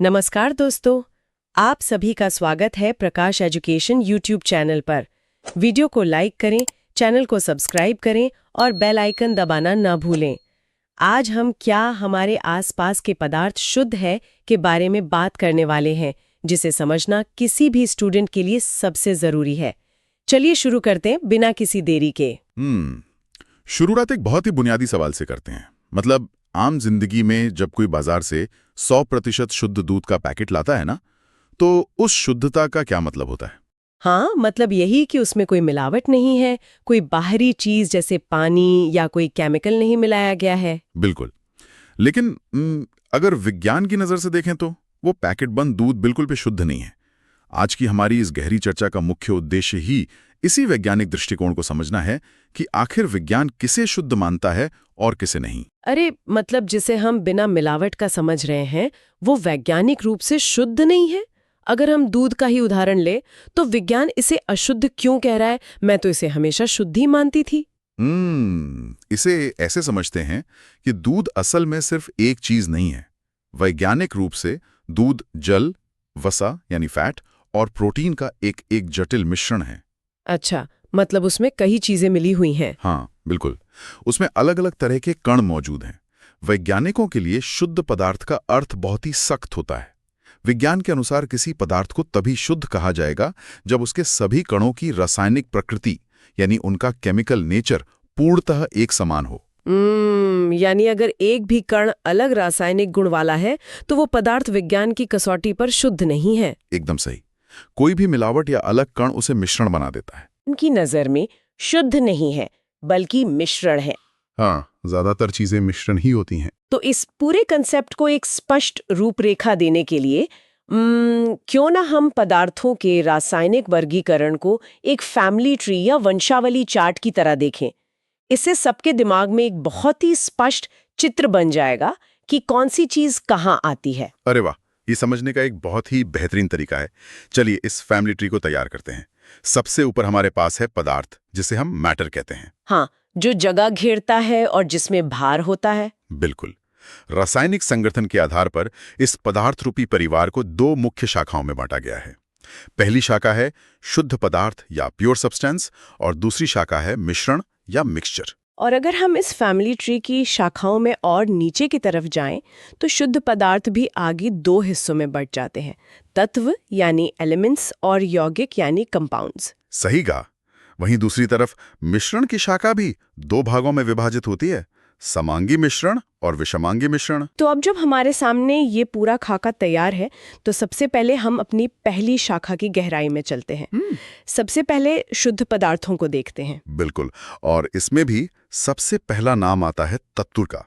नमस्कार दोस्तों, आप सभी का स्वागत है प्रकाश एजुकेशन यूट्यूब चैनल पर। वीडियो को लाइक करें, चैनल को सब्सक्राइब करें और बेल आइकन दबाना ना भूलें। आज हम क्या हमारे आसपास के पदार्थ शुद्ध है के बारे में बात करने वाले हैं, जिसे समझना किसी भी स्टूडेंट के लिए सबसे ज़रूरी है। चलिए शुरू करते हैं बिना किसी देरी के। शुरुआत एक बहुत ही बुनियादी सवाल से करते हैं। मतलब आम जिंदगी में जब कोई बाजार से 100% शुद्ध दूध का पैकेट लाता है ना, तो उस शुद्धता का क्या मतलब होता है? हाँ, मतलब यही कि उसमें कोई मिलावट नहीं है, कोई बाहरी चीज जैसे पानी या कोई केमिकल नहीं मिलाया गया है। बिल्कुल। लेकिन अगर विज्ञान की नज़र से देखें तो वो पैकेट बंद दूध बिल्कुल भी शुद्ध नहीं है। आज की हमारी इस गहरी चर्चा का मुख्य उद्देश्य ही इसी वैज्ञानिक दृष्टिकोण को समझना है कि आखिर विज्ञान किसे शुद्ध मानता है और किसे नहीं। अरे मतलब जिसे हम बिना मिलावट का समझ रहे हैं, वो वैज्ञानिक रूप से शुद्ध नहीं है। अगर हम दूध का ही उदाहरण ले, तो विज्ञान इसे अशुद्ध क्यों कह रहा है? मैं तो इसे हमेशा शुद्ध ही मानती थी। इसे ऐसे समझते हैं कि दूध असल में सिर्फ एक चीज नहीं है। वैज्ञानिक रूप से दूध जल, वसा यानी फैट और प्रोटीन का एक एक जटिल मिश्रण है। अच्छा, मतलब उसमें कई चीजें मिली हुई हैं। हाँ, बिल्कुल। उसमें अलग अलग तरह के कण मौजूद हैं। वैज्ञानिकों के लिए शुद्ध पदार्थ का अर्थ बहुत ही सख्त होता है। विज्ञान के अनुसार किसी पदार्थ को तभी शुद्ध कहा जाएगा जब उसके सभी कणों की रासायनिक प्रकृति यानी उनका केमिकल नेचर पूर्णतः एक समान हो। यानी अगर एक भी कण अलग रासायनिक गुण वाला है, तो वो पदार्थ विज्ञान की कसौटी पर शुद्ध नहीं है। एकदम सही। कोई भी मिलावट या अलग कण उसे मिश्रण बना देता है। उनकी नजर में शुद्ध नहीं है, बल्कि मिश्रण है। हाँ, ज्यादातर चीजें मिश्रण ही होती हैं। तो इस पूरे कंसेप्ट को एक स्पष्ट रूपरेखा देने के लिए क्यों ना हम पदार्थों के रासायनिक वर्गीकरण को एक फैमिली ट्री या वंशावली चार्ट की तरह देखें। इससे सबके दिमाग में एक बहुत ही स्पष्ट चित्र बन जाएगा कि कौन सी चीज कहाँ आती है। अरे वाह, ये समझने का एक बहुत ही बेहतरीन तरीका है। चलिए इस फैमिली ट्री को तैयार करते हैं। सबसे ऊपर हमारे पास है पदार्थ, जिसे हम मैटर कहते हैं। हाँ, जो जगह घेरता है और जिसमें भार होता है। बिल्कुल। रासायनिक संगठन के आधार पर इस पदार्थ रूपी परिवार को दो मुख्य शाखाओं में बांटा गया है। पहली शाखा है शुद्ध पदार्थ या प्योर सब्सटेंस और दूसरी शाखा है मिश्रण या मिक्सचर। और अगर हम इस फैमिली ट्री की शाखाओं में और नीचे की तरफ जाएं, तो शुद्ध पदार्थ भी आगे दो हिस्सों में बंट जाते हैं, तत्व यानी एलिमेंट्स और यौगिक यानी कंपाउंड्स। सही कहा। वहीं दूसरी तरफ मिश्रण की शाखा भी दो भागों में विभाजित होती है, समांगी मिश्रण और विषमांगी मिश्रण। तो अब जब हमारे सामने ये पूरा खाका तैयार है, तो सबसे पहले हम अपनी पहली शाखा की गहराई में चलते हैं। सबसे पहले शुद्ध पदार्थों को देखते हैं। बिल्कुल। और इसमें भी सबसे पहला नाम आता है तत्व का।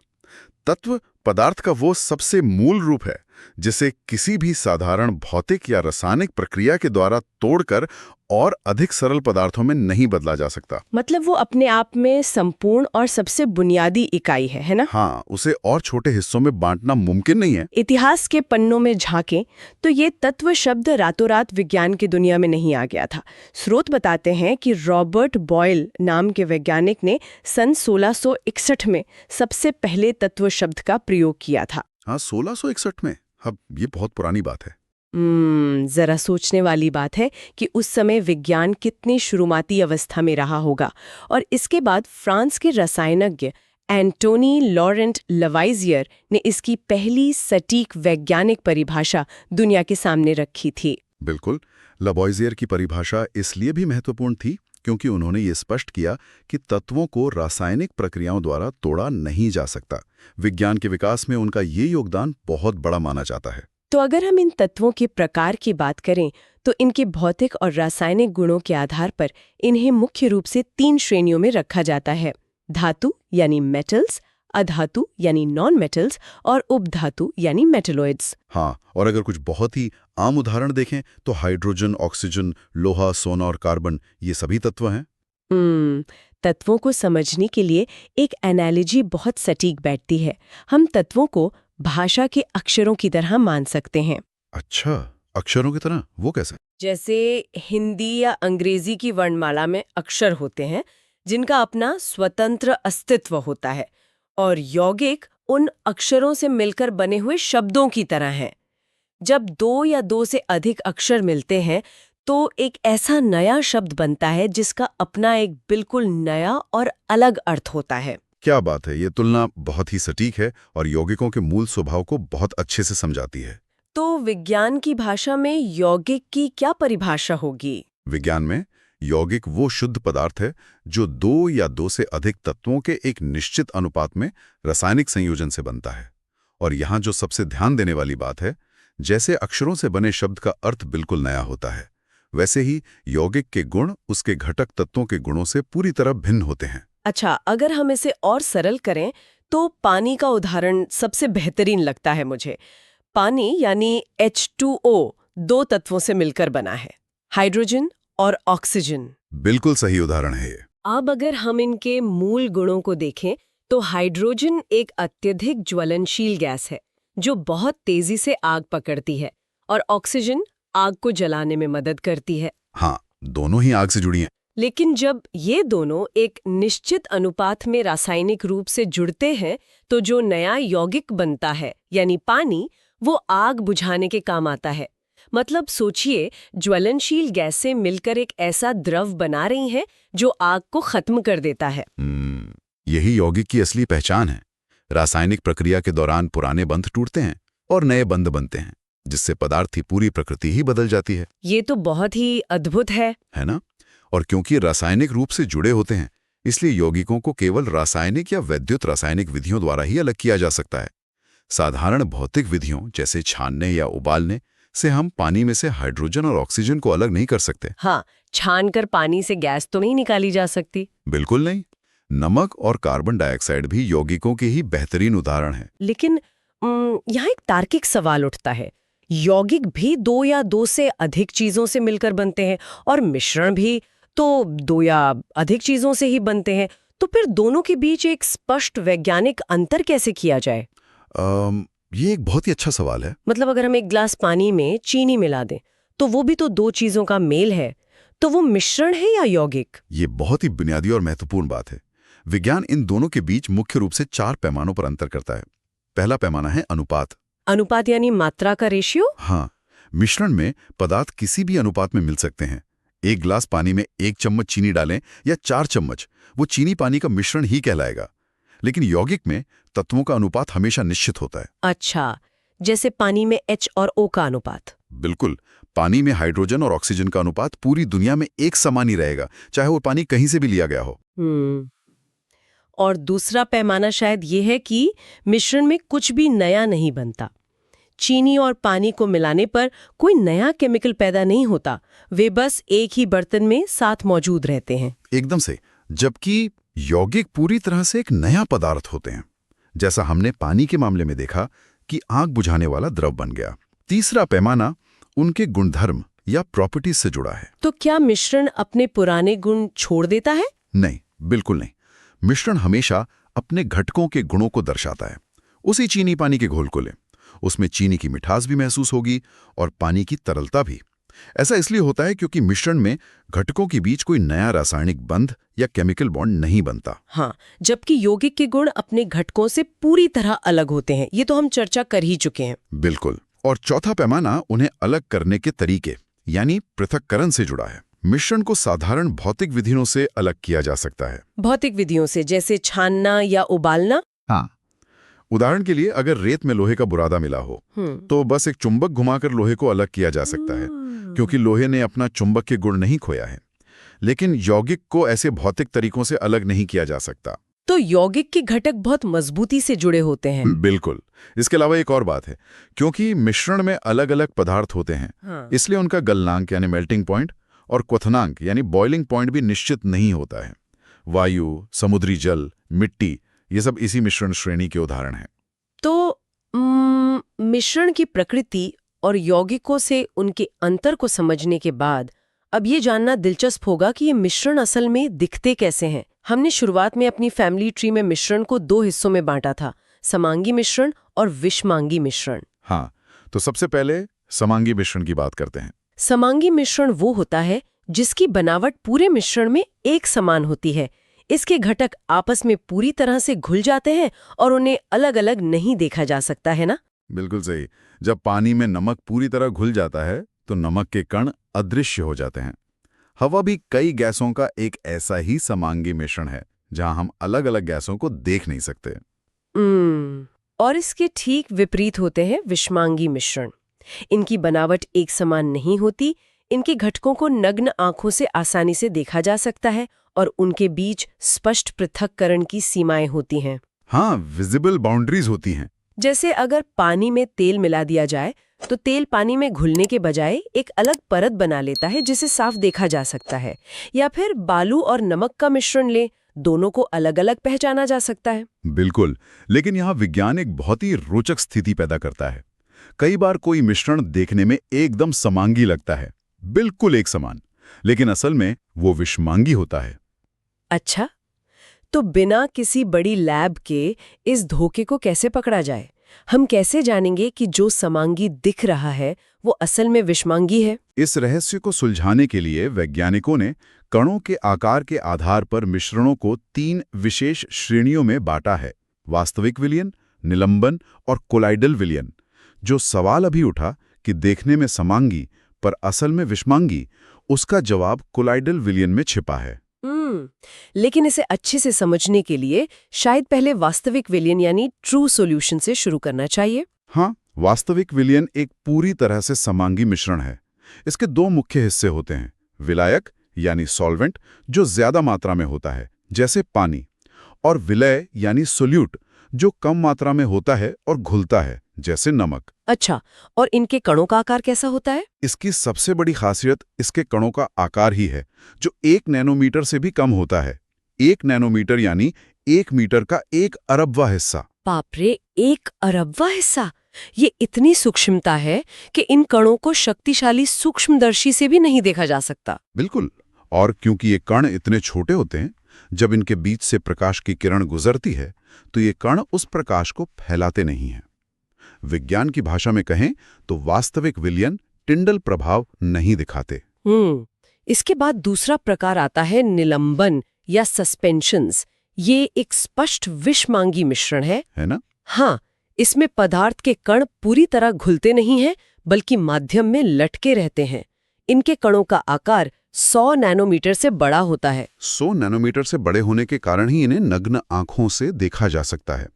तत्व पदार्थ का वो सबसे मूल रूप है जिसे किसी भी साधारण भौतिक या रासायनिक प्रक्रिया के द्वारा तोड़कर और अधिक सरल पदार्थों में नहीं बदला जा सकता। मतलब वो अपने आप में संपूर्ण और सबसे बुनियादी इकाई है ना? हाँ, उसे और छोटे हिस्सों में बांटना मुमकिन नहीं है। इतिहास के पन्नों में झांकें तो ये तत्व शब्द रातों रात विज्ञान की दुनिया में नहीं आ गया था। स्रोत बताते हैं कि रॉबर्ट बॉयल नाम के वैज्ञानिक ने सन 1661 में सबसे पहले तत्व शब्द का प्रयोग किया था। हाँ, 1661 में। अब ये बहुत पुरानी बात है। जरा सोचने वाली बात है कि उस समय विज्ञान कितनी शुरुआती अवस्था में रहा होगा। और इसके बाद फ्रांस के रसायनज्ञ एंटोनी लॉरेंट लवाइजियर ने इसकी पहली सटीक वैज्ञानिक परिभाषा दुनिया के सामने रखी थी। बिल्कुल। लवॉइजियर की परिभाषा इसलिए भी महत्वपूर्ण थी क्योंकि उन्होंने ये स्पष्ट किया कि तत्वों को रासायनिक प्रक्रियाओं द्वारा तोड़ा नहीं जा सकता। विज्ञान के विकास में उनका ये योगदान बहुत बड़ा माना जाता है। तो अगर हम इन तत्वों के प्रकार की बात करें, तो इनके भौतिक और रासायनिक गुणों के आधार पर इन्हें मुख्य रूप से 3 श्रेणियों में रखा जाता है: धातु यानी मेटल्स, अधातु यानी नॉन मेटल्स और उपधातु यानी मेटलॉइड्स। हाँ, और अगर कुछ बहुत ही आम उदाहरण देखें तो हाइड्रोजन, ऑक्सीजन, लोहा, सोना और कार्बन, ये सभी तत्व हैं। तत्वों को समझने के लिए एक एनालॉजी बहुत सटीक बैठती है। हम तत्वों को भाषा के अक्षरों की तरह मान सकते हैं। अच्छा, अक्षरों की तरह? वो कैसे? जैसे हिंदी या अंग्रेजी की वर्णमाला में अक्षर होते हैं जिनका अपना स्वतंत्र अस्तित्व होता है, और यौगिक उन अक्षरों से मिलकर बने हुए शब्दों की तरह हैं। जब दो या दो से अधिक अक्षर मिलते हैं तो एक ऐसा नया शब्द बनता है जिसका अपना एक बिल्कुल नया और अलग अर्थ होता है। क्या बात है, ये तुलना बहुत ही सटीक है और यौगिकों के मूल स्वभाव को बहुत अच्छे से समझाती है। तो विज्ञान की भाषा में यौगिक की क्या परिभाषा होगी? विज्ञान में यौगिक वो शुद्ध पदार्थ है जो दो या दो से अधिक तत्वों के एक निश्चित अनुपात में रासायनिक संयोजन से बनता है। और यहाँ जो सबसे ध्यान देने वाली बात है, जैसे अक्षरों से बने शब्द का अर्थ बिल्कुल नया होता है, वैसे ही यौगिक के गुण उसके घटक तत्वों के गुणों से पूरी तरह भिन्न होते हैं। अच्छा, अगर हम इसे और सरल करें तो पानी का उदाहरण सबसे बेहतरीन लगता है मुझे। पानी यानी H2O दो तत्वों से मिलकर बना है, हाइड्रोजन और ऑक्सीजन। बिल्कुल सही उदाहरण है ये। अब अगर हम इनके मूल गुणों को देखें तो हाइड्रोजन एक अत्यधिक ज्वलनशील गैस है जो बहुत तेजी से आग पकड़ती है, और ऑक्सीजन आग को जलाने में मदद करती है। हाँ, दोनों ही आग से जुड़ी हैं। लेकिन जब ये दोनों एक निश्चित अनुपात में रासायनिक रूप से जुड़ते हैं तो जो नया यौगिक बनता है यानी पानी, वो आग बुझाने के काम आता है। मतलब सोचिए, ज्वलनशील गैसें मिलकर एक ऐसा द्रव बना रही हैं जो आग को खत्म कर देता है। यही यौगिक की असली पहचान है। रासायनिक प्रक्रिया के दौरान पुराने बंध टूटते हैं और नए बंध बनते हैं, जिससे पदार्थ की पूरी प्रकृति ही बदल जाती है। ये तो बहुत ही अद्भुत है ना? और क्योंकि रासायनिक रूप से जुड़े होते हैं, इसलिए यौगिकों को केवल रासायनिक या वैद्युत रासायनिक विधियों द्वारा ही अलग किया जा सकता है। साधारण भौतिक विधियों जैसे छानने या उबालने से हम पानी में से हाइड्रोजन और ऑक्सीजन को अलग नहीं कर सकते। हाँ, छानकर पानी से गैस तो नहीं निकाली जा सकती। बिल्कुल नहीं। नमक और कार्बन डाइऑक्साइड भी यौगिकों के ही बेहतरीन उदाहरण हैं। लेकिन यहाँ एक तार्किक सवाल उठता है। यौगिक भी दो या दो से अधिक चीजों से मिलकर बनते हैं और मिश्रण भी तो दो या अधिक चीजों से ही बनते हैं, तो फिर दोनों के बीच एक स्पष्ट वैज्ञानिक अंतर कैसे किया जाए? ये एक बहुत ही अच्छा सवाल है। मतलब अगर हम एक गिलास पानी में चीनी मिला दें तो वो भी तो दो चीजों का मेल है, तो वो मिश्रण है या यौगिक? ये बहुत ही बुनियादी और महत्वपूर्ण बात है। विज्ञान इन दोनों के बीच मुख्य रूप से 4 पैमानों पर अंतर करता है। पहला पैमाना है अनुपात। अनुपात यानी मात्रा का रेशियो? हाँ, मिश्रण में पदार्थ किसी भी अनुपात में मिल सकते हैं। एक गिलास पानी में 1 चम्मच चीनी डालें या 4 चम्मच, वो चीनी पानी का मिश्रण ही कहलाएगा। लेकिन यौगिक में तत्वों का अनुपात हमेशा निश्चित होता है। अच्छा, जैसे पानी में H और O का अनुपात? बिल्कुल। पानी में हाइड्रोजन और ऑक्सीजन का अनुपात पूरी दुनिया में एक समान ही रहेगा, चाहे वो पानी कहीं से भी लिया गया हो। और दूसरा पैमाना शायद ये है कि मिश्रण में कुछ भी नया नहीं बनता। चीनी और पानी को मिलाने पर कोई नया केमिकल पैदा नहीं होता, वे बस एक ही बर्तन में साथ मौजूद रहते हैं। एकदम से। जबकि यौगिक पूरी तरह से एक नया पदार्थ होते हैं, जैसा हमने पानी के मामले में देखा कि आग बुझाने वाला द्रव बन गया। तीसरा पैमाना उनके गुणधर्म या प्रॉपर्टीज से जुड़ा है। तो क्या मिश्रण अपने पुराने गुण छोड़ देता है? नहीं, बिल्कुल नहीं। मिश्रण हमेशा अपने घटकों के गुणों को दर्शाता है। उसी चीनी पानी के घोल को लें, उसमें चीनी की मिठास भी महसूस होगी और पानी की तरलता भी। ऐसा इसलिए होता है क्योंकि मिश्रण में घटकों के बीच कोई नया रासायनिक बंध या केमिकल बॉन्ड नहीं बनता। हाँ, जबकि यौगिक के गुण अपने घटकों से पूरी तरह अलग होते हैं। ये तो हम चर्चा कर ही चुके हैं। बिल्कुल। और चौथा पैमाना उन्हें अलग करने के तरीके यानी पृथक्करण से जुड़ा है। मिश्रण को साधारण भौतिक विधियों से अलग किया जा सकता है। भौतिक विधियों से जैसे छानना या उबालना? हाँ। उदाहरण के लिए अगर रेत में लोहे का बुरादा मिला हो तो बस एक चुंबक घुमाकर लोहे को अलग किया जा सकता है, क्योंकि लोहे ने अपना चुंबक के गुण नहीं खोया है। लेकिन यौगिक को ऐसे भौतिक तरीकों से अलग नहीं किया जा सकता। तो यौगिक के घटक बहुत मजबूती से जुड़े होते हैं। बिल्कुल। इसके अलावा एक और बात है, क्योंकि मिश्रण में अलग अलग पदार्थ होते हैं, इसलिए उनका गलनांक यानी मेल्टिंग पॉइंट और क्वथनांक यानी बॉइलिंग पॉइंट भी निश्चित नहीं होता है। वायु, समुद्री जल, मिट्टी, ये सब इसी मिश्रण श्रेणी के उदाहरण हैं। तो मिश्रण की प्रकृति और यौगिकों से उनके अंतर को समझने के बाद अब ये जानना दिलचस्प होगा कि ये मिश्रण असल में दिखते कैसे हैं। हमने शुरुआत में अपनी फैमिली ट्री में मिश्रण को 2 हिस्सों में बांटा था, समांगी मिश्रण और विषमांगी मिश्रण। हाँ, तो सबसे पहले समांगी मिश्रण की बात करते हैं। समांगी मिश्रण वो होता है जिसकी बनावट पूरे मिश्रण में एक समान होती है। इसके घटक आपस में पूरी तरह से घुल जाते हैं और उन्हें अलग अलग नहीं देखा जा सकता है ना? बिल्कुल सही। जब पानी में नमक पूरी तरह घुल जाता है तो नमक के कण अदृश्य हो जाते हैं। हवा भी कई गैसों का एक ऐसा ही समांगी मिश्रण है जहां हम अलग अलग गैसों को देख नहीं सकते। और इसके ठीक विपरीत होते हैं विषमांगी मिश्रण। इनकी बनावट एक समान नहीं होती, इनके घटकों को नग्न आंखों से आसानी से देखा जा सकता है और उनके बीच स्पष्ट पृथक्करण की सीमाएं होती हैं। हाँ, विजिबल बाउंड्रीज होती हैं। जैसे अगर पानी में तेल मिला दिया जाए तो तेल पानी में घुलने के बजाय एक अलग परत बना लेता है जिसे साफ देखा जा सकता है। या फिर बालू और नमक का मिश्रण ले, दोनों को अलग अलग पहचाना जा सकता है। बिल्कुल, लेकिन यहाँ विज्ञान एक बहुत ही रोचक स्थिति पैदा करता है। कई बार कोई मिश्रण देखने में एकदम समांगी लगता है, बिल्कुल एक समान, लेकिन असल में वो विषमांगी होता है। अच्छा, तो बिना किसी बड़ी लैब के इस धोखे को कैसे पकड़ा जाए? हम कैसे जानेंगे कि जो समांगी दिख रहा है वो असल में विषमांगी है? इस रहस्य को सुलझाने के लिए वैज्ञानिकों ने कणों के आकार के आधार पर मिश्रणों को 3 विशेष श्रेणियों में बांटा है: वास्तविक विलयन, निलंबन और कोलाइडल विलयन। जो सवाल अभी उठा कि देखने में समांगी पर असल में विषमांगी, उसका जवाब कोलाइडल विलयन में छिपा है। लेकिन इसे अच्छे से समझने के लिए शायद पहले वास्तविक विलयन यानी ट्रू सॉल्यूशन से शुरू करना चाहिए। हाँ, वास्तविक विलयन एक पूरी तरह से समांगी मिश्रण है। इसके 2 मुख्य हिस्से होते हैं: विलायक यानी सॉल्वेंट, जो ज्यादा मात्रा में होता है जैसे पानी, और विलय यानी सोल्यूट, जो कम मात्रा में होता है और घुलता है जैसे नमक। अच्छा, और इनके कणों का आकार कैसा होता है? इसकी सबसे बड़ी खासियत इसके कणों का आकार ही है, जो 1 नैनोमीटर से भी कम होता है। 1 नैनोमीटर यानी 1 मीटर का 1 अरबवां हिस्सा। बाप रे, 1 अरबवां हिस्सा! ये इतनी सूक्ष्मता है कि इन कणों को शक्तिशाली सूक्ष्मदर्शी से भी नहीं देखा जा सकता। बिल्कुल, और क्योंकि ये कण इतने छोटे होते हैं, जब इनके बीच से प्रकाश की किरण गुजरती है तो ये कण उस प्रकाश को फैलाते नहीं हैं। विज्ञान की भाषा में कहें तो वास्तविक विलयन टिंडल प्रभाव नहीं दिखाते। इसके बाद दूसरा प्रकार आता है निलंबन या सस्पेंशंस। ये एक स्पष्ट विषमांगी मिश्रण है ना? हाँ, इसमें पदार्थ के कण पूरी तरह घुलते नहीं हैं, बल्कि माध्यम में लटके रहते हैं। इनके कणों का आकार 100 नैनोमीटर से बड़ा होता है। 100 नैनोमीटर से बड़े होने के कारण ही इन्हें नग्न आंखों से देखा जा सकता है।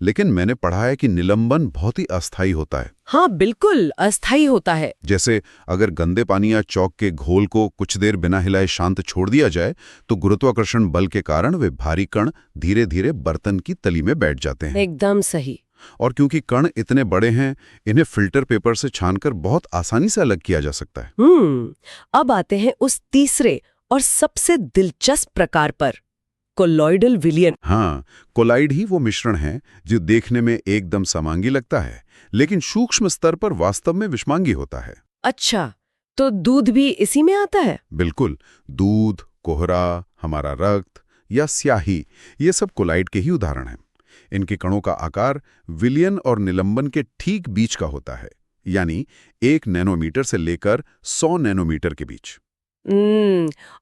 लेकिन मैंने पढ़ा है कि निलंबन बहुत ही अस्थायी होता है। हाँ, बिल्कुल अस्थायी होता है। जैसे अगर गंदे पानी या चौक के घोल को कुछ देर बिना हिलाए शांत छोड़ दिया जाए तो गुरुत्वाकर्षण बल के कारण वे भारी कण धीरे धीरे बर्तन की तली में बैठ जाते हैं। एकदम सही। और क्योंकि कण इतने बड़े हैं, इन्हें फिल्टर पेपर से छानकर बहुत आसानी से अलग किया जा सकता है। अब आते हैं उस तीसरे और सबसे दिलचस्प प्रकार पर, कोलॉइडल विलयन। हाँ, कोलाइड ही वो मिश्रण है जो देखने में एकदम समांगी लगता है, लेकिन सूक्ष्म स्तर पर वास्तव में विषमांगी होता है। अच्छा, तो दूध भी इसी में आता है? बिल्कुल, दूध, कोहरा, हमारा रक्त या स्याही, ये सब कोलाइड के ही उदाहरण हैं। इनके कणों का आकार विलयन और निलंबन के ठीक बीच का होता है, यानी 1 नैनोमीटर से लेकर 100 नैनोमीटर के बीच।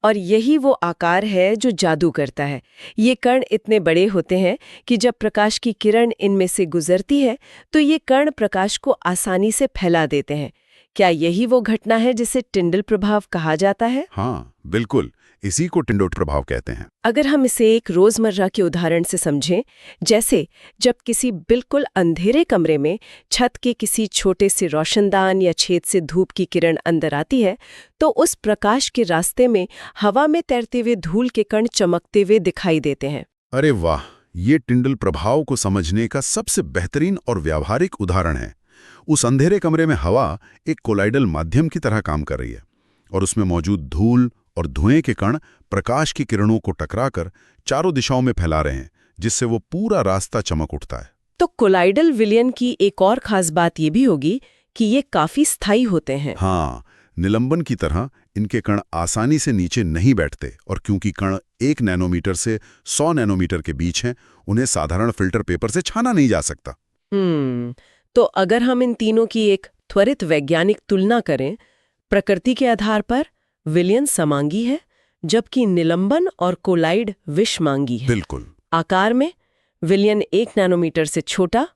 और यही वो आकार है जो जादू करता है। ये कण इतने बड़े होते हैं कि जब प्रकाश की किरण इनमें से गुजरती है तो ये कण प्रकाश को आसानी से फैला देते हैं। क्या यही वो घटना है जिसे टिंडल प्रभाव कहा जाता है? हाँ, बिल्कुल, इसी को टिंडल प्रभाव कहते हैं। अगर हम इसे एक रोजमर्रा के उदाहरण से समझें, जैसे जब किसी बिल्कुल अंधेरे कमरे में छत के किसी छोटे से रोशनदान या छेद से धूप की किरण अंदर आती है, तो उस प्रकाश के रास्ते में हवा में तैरते हुए धूल के कण चमकते हुए दिखाई देते हैं। अरे वाह, ये टिंडल प्रभाव को समझने का सबसे बेहतरीन और व्यावहारिक उदाहरण है। उस अंधेरे कमरे में हवा एक कोलाइडल माध्यम की तरह काम कर रही है और उसमें मौजूद धूल और धुएं के कण प्रकाश की किरणों को टकराकर चारों दिशाओं में फैला रहे हैं, जिससे वो पूरा रास्ता चमक उठता है। तो कोलाइडल विलयन की एक और खास बात ये भी होगी कि ये काफी स्थायी होते हैं। हाँ, निलंबन की तरह इनके कण आसानी से नीचे नहीं बैठते, और क्योंकि कण 1 नैनोमीटर से 100 नैनोमीटर के बीच हैं, उन्हें साधारण फिल्टर पेपर से छाना नहीं जा सकता। तो अगर हम इन तीनों की एक त्वरित वैज्ञानिक तुलना करें, प्रकृति के आधार पर विलयन समांगी है, जबकि निलंबन और कोलाइड विषमांगी है। बिल्कुल। आकार में विलयन 1 नैनोमीटर से छोटा,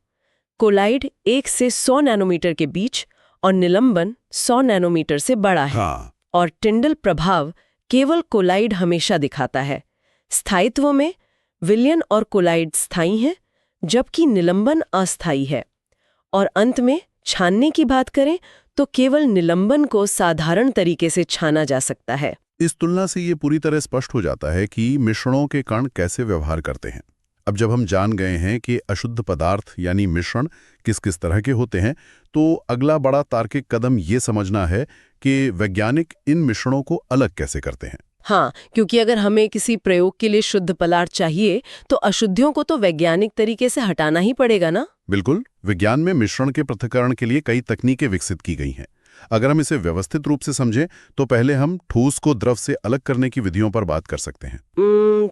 कोलाइड 1 से 100 नैनोमीटर के बीच और निलंबन 100 नैनोमीटर से बड़ा है। हाँ। और टिंडल प्रभाव केवल कोलाइड हमेशा दिखाता है। स्थायित्व में विलयन और कोलाइड स्थायी हैं, जबकि निलंबन अस्थायी है। और अंत में छानने की बात करें तो केवल निलंबन को साधारण तरीके से छाना जा सकता है। इस तुलना से ये पूरी तरह स्पष्ट हो जाता है कि मिश्रणों के कण कैसे व्यवहार करते हैं। अब जब हम जान गए हैं कि अशुद्ध पदार्थ यानी मिश्रण किस किस तरह के होते हैं, तो अगला बड़ा तार्किक कदम ये समझना है कि वैज्ञानिक इन मिश्रणों को अलग कैसे करते हैं। हाँ, क्योंकि अगर हमें किसी प्रयोग के लिए शुद्ध पदार्थ चाहिए तो अशुद्धियों को तो वैज्ञानिक तरीके से हटाना ही पड़ेगा ना। बिल्कुल। विज्ञान में मिश्रण के पृथक्करण के लिए कई तकनीकें विकसित की गई हैं। अगर हम इसे व्यवस्थित रूप से समझें तो पहले हम ठोस को द्रव से अलग करने की विधियों पर बात कर सकते हैं।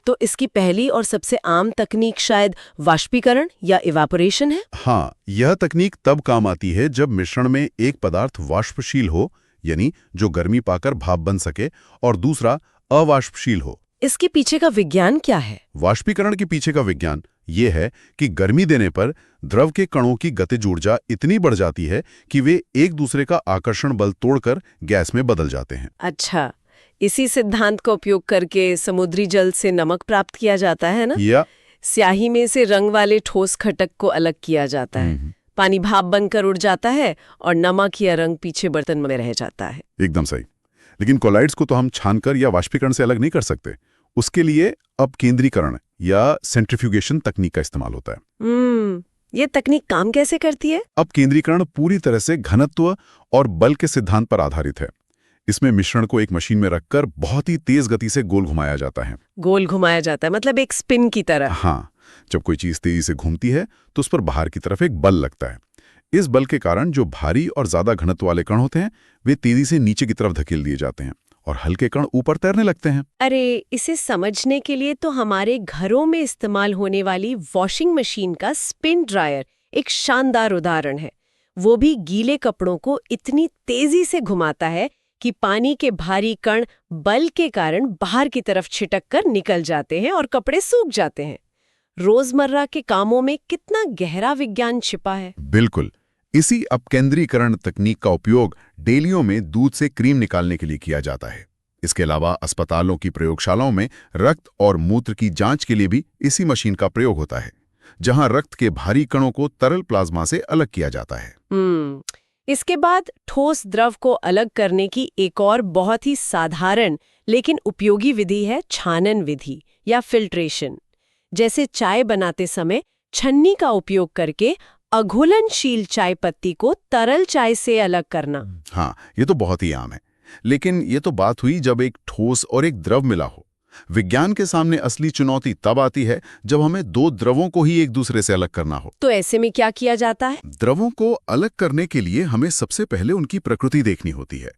तो इसकी पहली और सबसे आम तकनीक शायद वाष्पीकरण या इवापोरेशन है। हाँ, यह तकनीक तब काम आती है जब मिश्रण में एक पदार्थ वाष्पशील हो, यानी जो गर्मी पाकर भाप बन सके, और दूसरा अवाष्पशील हो। इसके पीछे का विज्ञान क्या है? वाष्पीकरण के पीछे का विज्ञान ये है कि गर्मी देने पर द्रव के कणों की गतिज ऊर्जा इतनी बढ़ जाती है कि वे एक दूसरे का आकर्षण बल तोड़कर गैस में बदल जाते हैं। अच्छा, इसी सिद्धांत का उपयोग करके समुद्री जल से नमक प्राप्त किया जाता है ना? या स्याही में से रंग वाले ठोस घटक को अलग किया जाता है। पानी भाप बनकर उड़ जाता है और नमक या रंग पीछे बर्तन में रह जाता है। एकदम सही। लेकिन कोलाइड्स को तो हम छानकर या वाष्पीकरण से अलग नहीं कर सकते। उसके लिए अब केंद्रीकरण या सेंट्रीफ्यूगेशन तकनीक का इस्तेमाल होता है। ये तकनीक काम कैसे करती है? अब केंद्रीकरण पूरी तरह से घनत्व और बल के सिद्धांत पर आधारित है। इसमें मिश्रण को एक मशीन में रखकर बहुत ही तेज गति से गोल घुमाया जाता है। गोल घुमाया जाता है मतलब एक स्पिन की तरह? हाँ, जब कोई चीज तेजी से घूमती है तो उस पर बाहर की तरफ एक बल लगता है। इस बल के कारण जो भारी और ज्यादा घनत्व वाले कण होते हैं वे तेजी से नीचे की तरफ धकेल दिए जाते हैं और हल्के कण ऊपर तैरने लगते हैं। अरे, इसे समझने के लिए तो हमारे घरों में इस्तेमाल होने वाली वॉशिंग मशीन का स्पिन ड्रायर एक शानदार उदाहरण है। वो भी गीले कपड़ों को इतनी तेजी से घुमाता है कि पानी के भारी कण बल के कारण बाहर की तरफ छिटक कर निकल जाते हैं और कपड़े सूख जाते हैं। रोजमर्रा के कामों में कितना गहरा विज्ञान छिपा है। बिल्कुल। इसी अपकेंद्रीकरण तकनीक का उपयोग डेलियों में दूध से क्रीम निकालने के लिए किया जाता है। इसके अलावा अस्पतालों की प्रयोगशालाओं में रक्त और मूत्र की जांच के लिए भी इसी मशीन का प्रयोग होता है, जहां रक्त के भारी कणों को तरल प्लाज्मा से अलग किया जाता है। इसके बाद ठोस द्रव को अलग करने की एक और बहुत ही साधारण लेकिन उपयोगी विधि है छानन विधि या फिल्ट्रेशन। जैसे चाय बनाते समय छन्नी का उपयोग करके अघुलनशील चाय पत्ती को तरल चाय से अलग करना। हाँ, ये तो बहुत ही आम है। लेकिन ये तो बात हुई जब एक ठोस और एक द्रव मिला हो। विज्ञान के सामने असली चुनौती तब आती है जब हमें दो द्रवों को ही एक दूसरे से अलग करना हो। तो ऐसे में क्या किया जाता है? द्रवों को अलग करने के लिए हमें सबसे पहले उनकी प्रकृति देखनी होती है।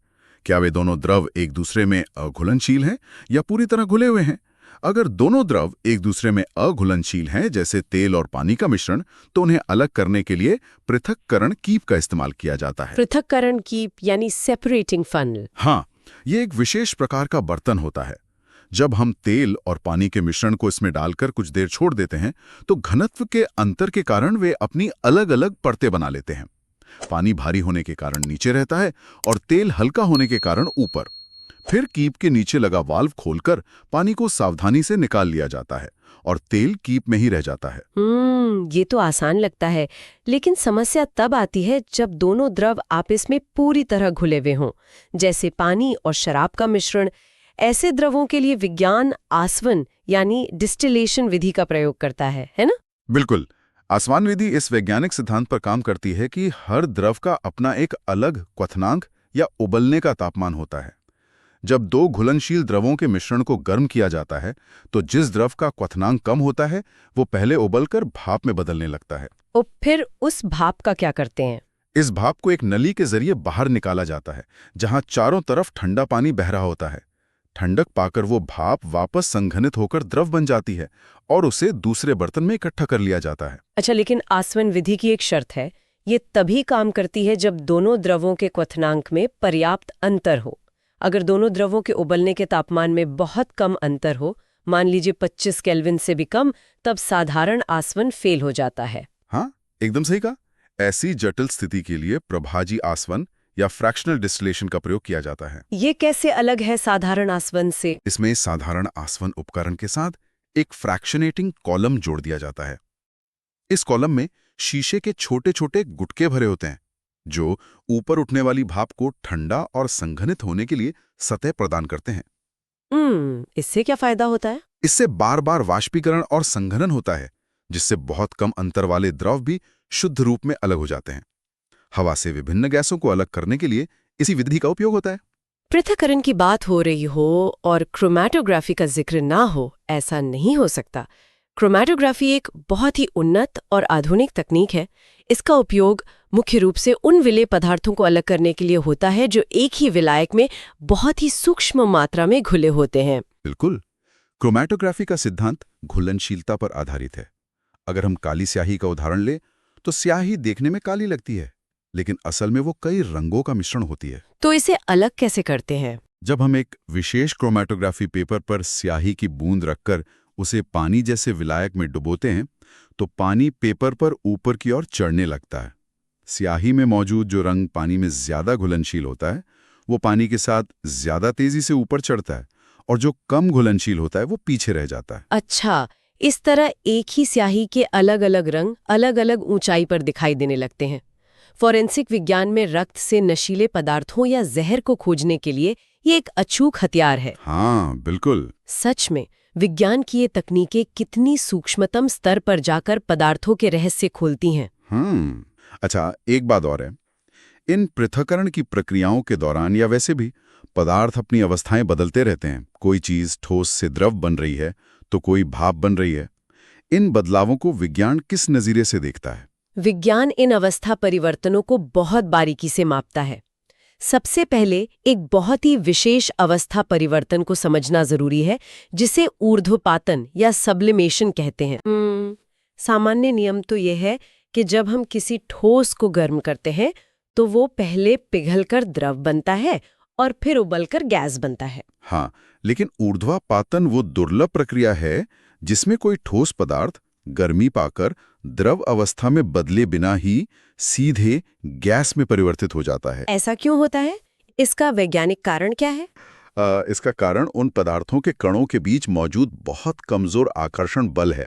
क्या वे दोनों द्रव एक दूसरे में अघुलनशील हैं या पूरी तरह घुले हुए हैं? अगर दोनों द्रव एक दूसरे में अघुलनशील हैं, जैसे तेल और पानी का मिश्रण, तो उन्हें अलग करने के लिए पृथक्करण कीप का इस्तेमाल किया जाता है। पृथक्करण कीप यानी सेपरेटिंग फनल। हाँ, ये एक विशेष प्रकार का बर्तन होता है। जब हम तेल और पानी के मिश्रण को इसमें डालकर कुछ देर छोड़ देते हैं तो घनत्व के अंतर के कारण वे अपनी अलग अलग परतें बना लेते हैं। पानी भारी होने के कारण नीचे रहता है और तेल हल्का होने के कारण ऊपर। फिर कीप के नीचे लगा वाल्व खोलकर पानी को सावधानी से निकाल लिया जाता है और तेल कीप में ही रह जाता है। ये तो आसान लगता है, लेकिन समस्या तब आती है जब दोनों द्रव आपस में पूरी तरह घुले हुए हों, जैसे पानी और शराब का मिश्रण। ऐसे द्रवों के लिए विज्ञान आसवन यानी डिस्टिलेशन विधि का प्रयोग करता है ना? बिल्कुल। आसवन विधि इस वैज्ञानिक सिद्धांत पर काम करती है कि हर द्रव का अपना एक अलग क्वथनांक या उबलने का तापमान होता है। जब दो घुलनशील द्रवों के मिश्रण को गर्म किया जाता है तो जिस द्रव का क्वथनांक कम होता है वो पहले उबलकर भाप में बदलने लगता है। और फिर उस भाप का क्या करते हैं? इस भाप को एक नली के जरिए बाहर निकाला जाता है, जहां चारों तरफ ठंडा पानी बह रहा होता है। ठंडक पाकर वो भाप वापस संघनित होकर द्रव बन जाती है और उसे दूसरे बर्तन में इकट्ठा कर लिया जाता है। अच्छा, लेकिन आसवन विधि की एक शर्त है, ये तभी काम करती है जब दोनों द्रवों के क्वथनांक में पर्याप्त अंतर हो। अगर दोनों द्रवों के उबलने के तापमान में बहुत कम अंतर हो, मान लीजिए 25 केल्विन से भी कम, तब साधारण आसवन फेल हो जाता है। हाँ, एकदम सही कहा। ऐसी जटिल स्थिति के लिए प्रभाजी आसवन या फ्रैक्शनल डिस्टिलेशन का प्रयोग किया जाता है। ये कैसे अलग है साधारण आसवन से? इसमें साधारण आसवन उपकरण के साथ एक फ्रैक्शनेटिंग कॉलम जोड़ दिया जाता है। इस कॉलम में शीशे के छोटे छोटे गुटके भरे होते हैं, जो ऊपर उठने वाली भाप को ठंडा और संघनित होने के लिए सतह प्रदान करते हैं। इससे क्या फायदा होता है? इससे बार बार वाष्पीकरण और संघनन होता है, जिससे बहुत कम अंतर वाले द्रव भी शुद्ध रूप में अलग हो जाते हैं। हवा से विभिन्न गैसों को अलग करने के लिए इसी विधि का उपयोग होता है। पृथक्करण की बात हो रही हो और क्रोमैटोग्राफी का जिक्र ना हो, ऐसा नहीं हो सकता। क्रोमैटोग्राफी एक बहुत ही उन्नत और आधुनिक तकनीक है। इसका उपयोग मुख्य रूप से उन विलेय पदार्थों को अलग करने के लिए होता है जो एक ही विलायक में बहुत ही सूक्ष्म मात्रा में घुले होते हैं। बिल्कुल। क्रोमैटोग्राफी का सिद्धांत घुलनशीलता पर आधारित है। अगर हम काली स्याही का उदाहरण लें, तो स्याही देखने में काली लगती है, लेकिन असल में वो कई रंगों का मिश्रण होती है। तो इसे अलग कैसे करते हैं? जब हम एक विशेष क्रोमैटोग्राफी पेपर पर स्याही की बूंद रखकर उसे पानी जैसे विलायक में डुबोते हैं, तो पानी पेपर पर ऊपर की ओर चढ़ने लगता है। स्याही में मौजूद जो रंग पानी में ज्यादा घुलनशील होता है, वो पानी के साथ ज्यादा तेजी से ऊपर चढ़ता है, और जो कम घुलनशील होता है वो पीछे रह जाता है। अच्छा, इस तरह एक ही स्याही के अलग अलग रंग अलग अलग ऊंचाई पर दिखाई देने लगते हैं। फोरेंसिक विज्ञान में रक्त से नशीले पदार्थों या जहर को खोजने के लिए ये एक अचूक हथियार है। हाँ, बिल्कुल। सच में विज्ञान की ये तकनीकें कितनी सूक्ष्मतम स्तर पर जाकर पदार्थों के रहस्य खोलती हैं। अच्छा, एक बात और है। इन पृथक्करण की प्रक्रियाओं के दौरान या वैसे भी पदार्थ अपनी अवस्थाएं बदलते रहते हैं। कोई चीज ठोस से द्रव बन रही है, तो कोई भाप बन रही है। इन बदलावों को विज्ञान किस नजरिए से देखता है? विज्ञान इन अवस्था परिवर्तनों को बहुत बारीकी से मापता है। सबसे पहले एक बहुत ही विशेष अवस्था परिवर्तन को समझना जरूरी है, जिसे ऊर्ध्वपातन या सब्लिमेशन कहते हैं। सामान्य नियम तो यह है कि जब हम किसी ठोस को गर्म करते हैं, तो वो पहले पिघलकर द्रव बनता है और फिर उबलकर गैस बनता है। हाँ, लेकिन ऊर्ध्वपातन वो दुर्लभ प्रक्रिया है जिसमें कोई ठोस पदार्थ गर्मी पाकर द्रव अवस्था में बदले बिना ही सीधे गैस में परिवर्तित हो जाता है। ऐसा क्यों होता है? इसका वैज्ञानिक कारण क्या है? इसका कारण उन पदार्थों के कणों के बीच मौजूद बहुत कमजोर आकर्षण बल है।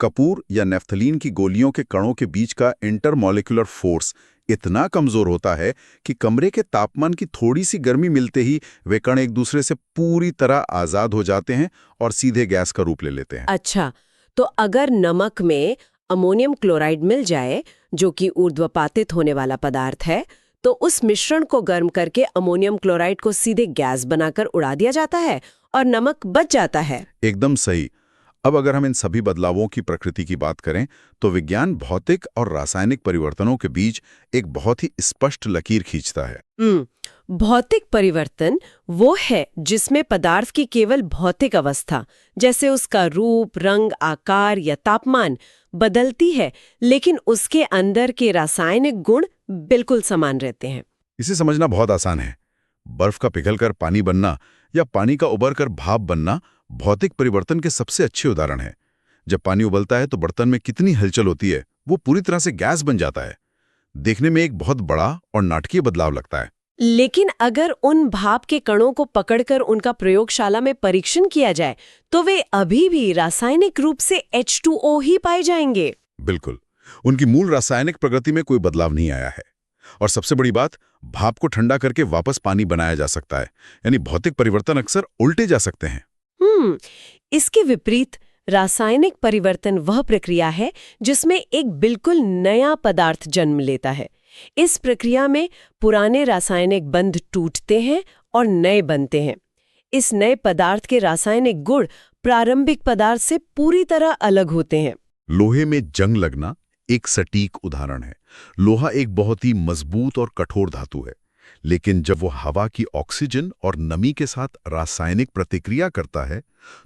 कपूर या नेफ्थलीन की गोलियों के कणों के बीच का इंटरमॉलिक्यूलर फोर्स इतना कमजोर होता है कि कमरे के तापमान की थोड़ी सी गर्मी मिलते ही वे कण एक दूसरे से पूरी तरह आजाद हो जाते हैं और सीधे गैस का रूप ले लेते हैं। अच्छा, तो अगर नमक में अमोनियम क्लोराइड मिल जाए, जो कि ऊर्ध्वपातित होने वाला पदार्थ है, तो उस मिश्रण को गर्म करके अमोनियम क्लोराइड को सीधे गैस बनाकर उड़ा दिया जाता है और नमक बच जाता है। एकदम सही। अब अगर हम इन सभी बदलावों की प्रकृति की बात करें, तो विज्ञान भौतिक और रासायनिक परिवर्तनों के बीच एक बहुत ही स्पष्ट लकीर खींचता है। भौतिक परिवर्तन वो है जिसमें पदार्थ की केवल भौतिक अवस्था, जैसे उसका रूप, रंग, आकार या तापमान बदलती है, लेकिन उसके अंदर के रासायनिक गुण बिल्कुल समान रहते हैं। इसे समझना बहुत आसान है। बर्फ का पिघलकर पानी बनना या पानी का उबलकर भाप बनना भौतिक परिवर्तन के सबसे अच्छे उदाहरण है। जब पानी उबलता है तो बर्तन में कितनी हलचल होती है, वो पूरी तरह से गैस बन जाता है। देखने में एक बहुत बड़ा और नाटकीय बदलाव लगता है। लेकिन अगर उन भाप के कणों को पकड़कर उनका प्रयोगशाला में परीक्षण किया जाए, तो वे अभी भी रासायनिक रूप से H2O ही पाए जाएंगे। बिल्कुल, उनकी मूल रासायनिक प्रकृति में कोई बदलाव नहीं आया है। और सबसे बड़ी बात, भाप को ठंडा करके वापस पानी बनाया जा सकता है। यानी भौतिक परिवर्तन अक्सर उल्टे जा सकते हैं। इसके विपरीत रासायनिक परिवर्तन वह प्रक्रिया है जिसमें एक बिल्कुल नया पदार्थ जन्म लेता है। इस प्रक्रिया में पुराने रासायनिक बंध टूटते हैं और नए बनते हैं। इस नए पदार्थ के रासायनिक गुण प्रारंभिक पदार्थ से पूरी तरह अलग होते हैं। लोहे में जंग लगना एक सटीक उदाहरण है। लोहा एक बहुत ही मजबूत और कठोर धातु है, लेकिन जब वो हवा की ऑक्सीजन और नमी के साथ रासायनिक प्रतिक्रिया करता है,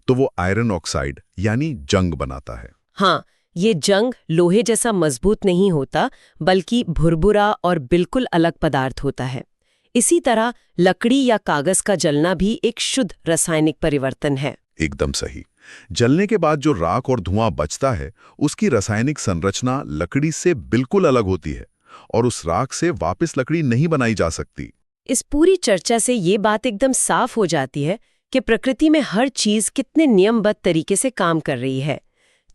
तो वो आयरन ऑक्साइड यानी जंग बनाता है। हाँ, ये जंग लोहे जैसा मजबूत नहीं होता, बल्कि भुरभुरा और बिल्कुल अलग पदार्थ होता है। इसी तरह लकड़ी या कागज का जलना भी एक शुद्ध रासायनिक परिवर्तन है। एकदम सही। जलने के बाद जो राख और धुआं बचता है, उसकी रासायनिक संरचना लकड़ी से बिल्कुल अलग होती है और उस राख से वापस लकड़ी नहीं बनाई जा सकती। इस पूरी चर्चा से ये बात एकदम साफ हो जाती है कि प्रकृति में हर चीज कितने नियमबद्ध तरीके से काम कर रही है।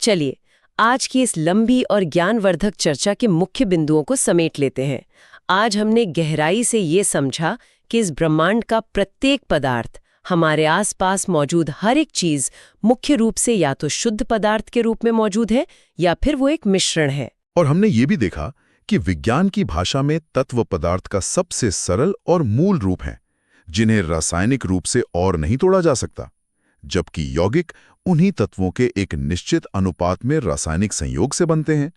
चलिए, आज की इस लंबी और ज्ञानवर्धक चर्चा के मुख्य बिंदुओं को समेट लेते हैं। आज हमने गहराई से ये समझा कि इस ब्रह्मांड का प्रत्येक पदार्थ, हमारे आसपास मौजूद हर एक चीज मुख्य रूप से या तो शुद्ध पदार्थ के रूप में मौजूद है या फिर वो एक मिश्रण है। और हमने ये भी देखा कि विज्ञान की भाषा में तत्व पदार्थ का सबसे सरल और मूल रूप है, जिन्हें रासायनिक रूप से और नहीं तोड़ा जा सकता, जबकि यौगिक उन्हीं तत्वों के एक निश्चित अनुपात में रासायनिक संयोग से बनते हैं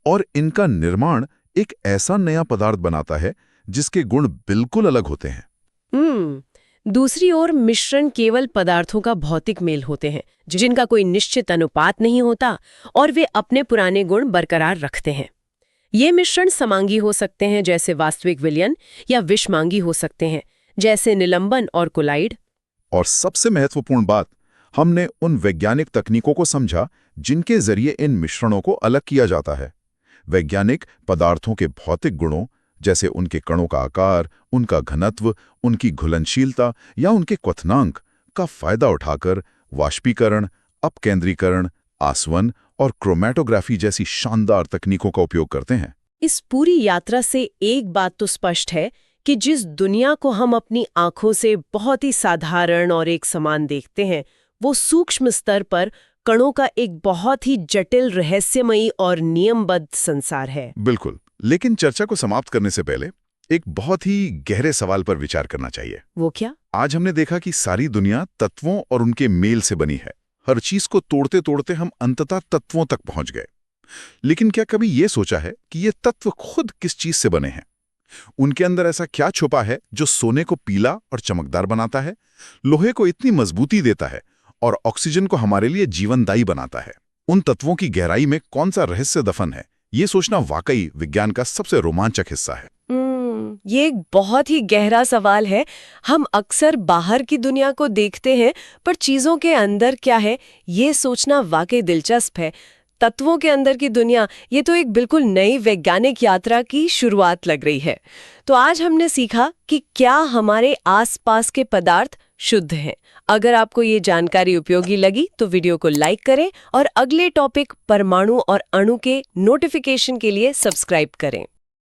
और इनका निर्माण एक ऐसा नया पदार्थ बनाता है जिसके गुण बिल्कुल अलग होते हैं। दूसरी ओर मिश्रण केवल पदार्थों का भौतिक मेल होते हैं, जिनका कोई निश्चित अनुपात नहीं होता और वे अपने पुराने गुण बरकरार रखते हैं। ये मिश्रण समांगी हो सकते हैं जैसे वास्तविक विलयन, या विषमांगी हो सकते हैं जैसे निलंबन और कोलाइड। और सबसे महत्वपूर्ण बात, हमने उन वैज्ञानिक तकनीकों को समझा जिनके जरिए इन मिश्रणों को अलग किया जाता है। वैज्ञानिक पदार्थों के भौतिक गुणों जैसे उनके कणों का आकार, उनका घनत्व, उनकी घुलनशीलता या उनके क्वथनांक का फायदा उठाकर वाष्पीकरण, अपकेंद्रीकरण, आसवन और क्रोमैटोग्राफी जैसी शानदार तकनीकों का उपयोग करते हैं। इस पूरी यात्रा से एक बात तो स्पष्ट है कि जिस दुनिया को हम अपनी आंखों से बहुत ही साधारण और एक समान देखते हैं, वो सूक्ष्म स्तर पर कणों का एक बहुत ही जटिल, रहस्यमयी और नियमबद्ध संसार है। बिल्कुल, लेकिन चर्चा को समाप्त करने से पहले एक बहुत ही गहरे सवाल पर विचार करना चाहिए। वो क्या? आज हमने देखा कि सारी दुनिया तत्वों और उनके मेल से बनी है। हर चीज को तोड़ते तोड़ते हम अंततः तत्वों तक पहुंच गए। लेकिन क्या कभी ये सोचा है कि ये तत्व खुद किस चीज से बने हैं? उनके अंदर ऐसा क्या छुपा है जो सोने को पीला और चमकदार बनाता है, लोहे को इतनी मजबूती देता है और ऑक्सीजन को हमारे लिए जीवनदायी बनाता है? उन तत्वों की गहराई में कौन सा रहस्य दफन है? ये सोचना वाकई विज्ञान का सबसे रोमांचक हिस्सा है। ये एक बहुत ही गहरा सवाल है। हम अक्सर बाहर की दुनिया को देखते हैं, पर चीजों के अंदर क्या है, ये सोचना वाकई दिलचस्प है। तत्वों के अंदर की दुनिया, ये तो एक बिल्कुल नई वैज्ञानिक यात्रा की शुरुआत लग रही है। तो आज हमने सीखा कि क्या हमारे आसपास के पदार्थ शुद्ध हैं। अगर आपको ये जानकारी उपयोगी लगी तो वीडियो को लाइक करें और अगले टॉपिक परमाणु और अणु के नोटिफिकेशन के लिए सब्सक्राइब करें।